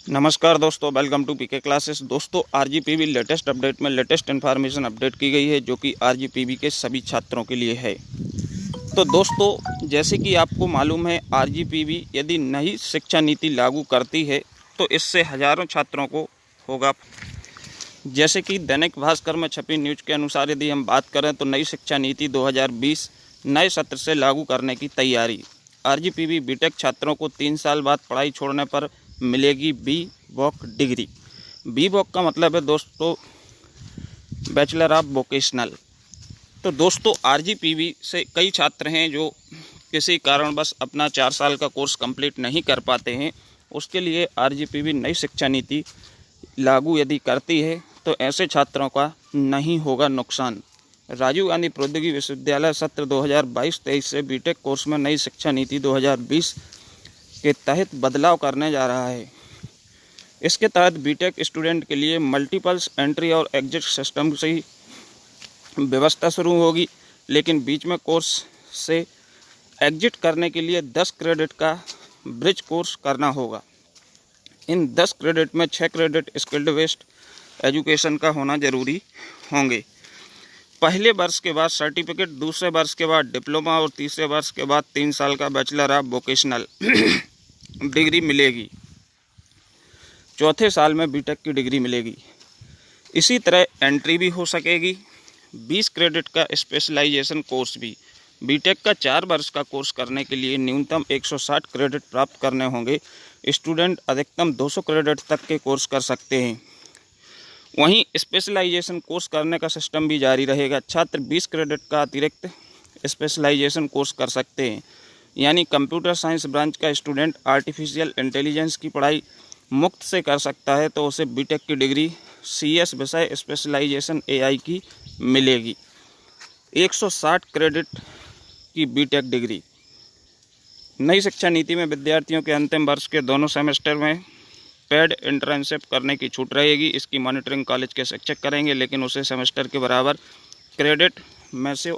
नमस्कार दोस्तों, welcome to PK classes. दोस्तों, आरजीपीवी लेटेस्ट अपडेट में लेटेस्ट इन्फॉर्मेशन अपडेट की गई है जो कि आरजीपीवी के सभी छात्रों के लिए है। तो दोस्तों, जैसे कि आपको मालूम है, आरजीपीवी यदि नई शिक्षा नीति लागू करती है तो इससे हज़ारों छात्रों को होगा। जैसे कि दैनिक भास्कर में छपी न्यूज़ के अनुसार यदि हम बात करें तो नई शिक्षा नीति 2020 नए सत्र से लागू करने की तैयारी। आरजीपीवी बीटेक छात्रों को 3 साल बाद पढ़ाई छोड़ने पर मिलेगी बी.वॉक डिग्री। बी.वॉक का मतलब है दोस्तों बैचलर ऑफ वोकेशनल। तो दोस्तों, आरजीपीवी से कई छात्र हैं जो किसी कारणवश अपना 4 साल का कोर्स कंप्लीट नहीं कर पाते हैं। उसके लिए आरजीपीवी नई शिक्षा नीति लागू यदि करती है तो ऐसे छात्रों का नहीं होगा नुकसान। राजीव गांधी प्रौद्योगिकी विश्वविद्यालय सत्र 2022-23 से बीटेक कोर्स में नई शिक्षा नीति 2020 के तहत बदलाव करने जा रहा है। इसके तहत बीटेक स्टूडेंट के लिए मल्टीपल्स एंट्री और एग्जिट सिस्टम से व्यवस्था शुरू होगी, लेकिन बीच में कोर्स से एग्जिट करने के लिए 10 क्रेडिट का ब्रिज कोर्स करना होगा। इन 10 क्रेडिट में 6 क्रेडिट स्किल्ड बेस्ड एजुकेशन का होना जरूरी होंगे। पहले वर्ष के बाद सर्टिफिकेट, दूसरे वर्ष के बाद डिप्लोमा और तीसरे वर्ष के बाद 3 साल का बैचलर ऑफ वोकेशनल डिग्री मिलेगी। चौथे साल में बीटेक की डिग्री मिलेगी। इसी तरह एंट्री भी हो सकेगी। 20 क्रेडिट का स्पेशलाइजेशन कोर्स भी। बीटेक का 4 वर्ष का कोर्स करने के लिए न्यूनतम 160 क्रेडिट प्राप्त करने होंगे। स्टूडेंट अधिकतम 200 क्रेडिट तक के कोर्स कर सकते हैं। वहीं स्पेशलाइजेशन कोर्स करने का सिस्टम भी जारी रहेगा। छात्र 20 क्रेडिट का अतिरिक्त स्पेशलाइजेशन कोर्स कर सकते हैं। यानी कंप्यूटर साइंस ब्रांच का स्टूडेंट आर्टिफिशियल इंटेलिजेंस की पढ़ाई मुफ्त से कर सकता है तो उसे बीटेक की डिग्री सीएस विषय स्पेशलाइजेशन एआई की मिलेगी। 160 क्रेडिट की बीटेक डिग्री। नई शिक्षा नीति में विद्यार्थियों के अंतिम वर्ष के दोनों सेमेस्टर में पेड इंटर्नशिप करने की छूट रहेगी। इसकी मॉनिटरिंग कॉलेज के शिक्षक करेंगे, लेकिन उसे सेमेस्टर के बराबर क्रेडिट में से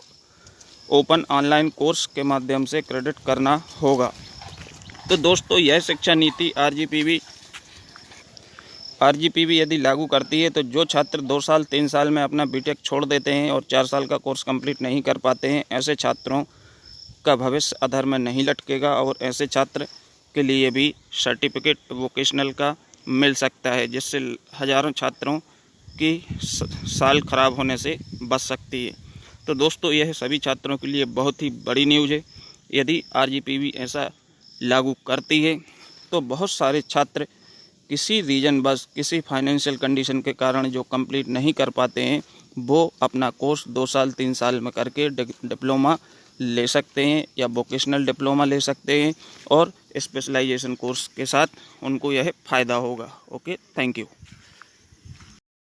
ओपन ऑनलाइन कोर्स के माध्यम से क्रेडिट करना होगा। तो दोस्तों, यह शिक्षा नीति आरजीपीवी यदि लागू करती है तो जो छात्र 2 साल 3 साल में अपना बीटेक छोड़ देते हैं और 4 साल का कोर्स कंप्लीट नहीं कर पाते हैं, ऐसे छात्रों का भविष्य अधर में नहीं लटकेगा और ऐसे छात्र के लिए भी सर्टिफिकेट वोकेशनल का मिल सकता है, जिससे हज़ारों छात्रों की साल खराब होने से बच सकती है। तो दोस्तों, यह सभी छात्रों के लिए बहुत ही बड़ी न्यूज़ है। यदि आरजीपीवी ऐसा लागू करती है तो बहुत सारे छात्र किसी रीजन बस किसी फाइनेंशियल कंडीशन के कारण जो कंप्लीट नहीं कर पाते हैं, वो अपना कोर्स 2 साल 3 साल में करके डिप्लोमा ले सकते हैं या वोकेशनल डिप्लोमा ले सकते हैं और स्पेशलाइजेशन कोर्स के साथ उनको यह फ़ायदा होगा। Okay, thank you.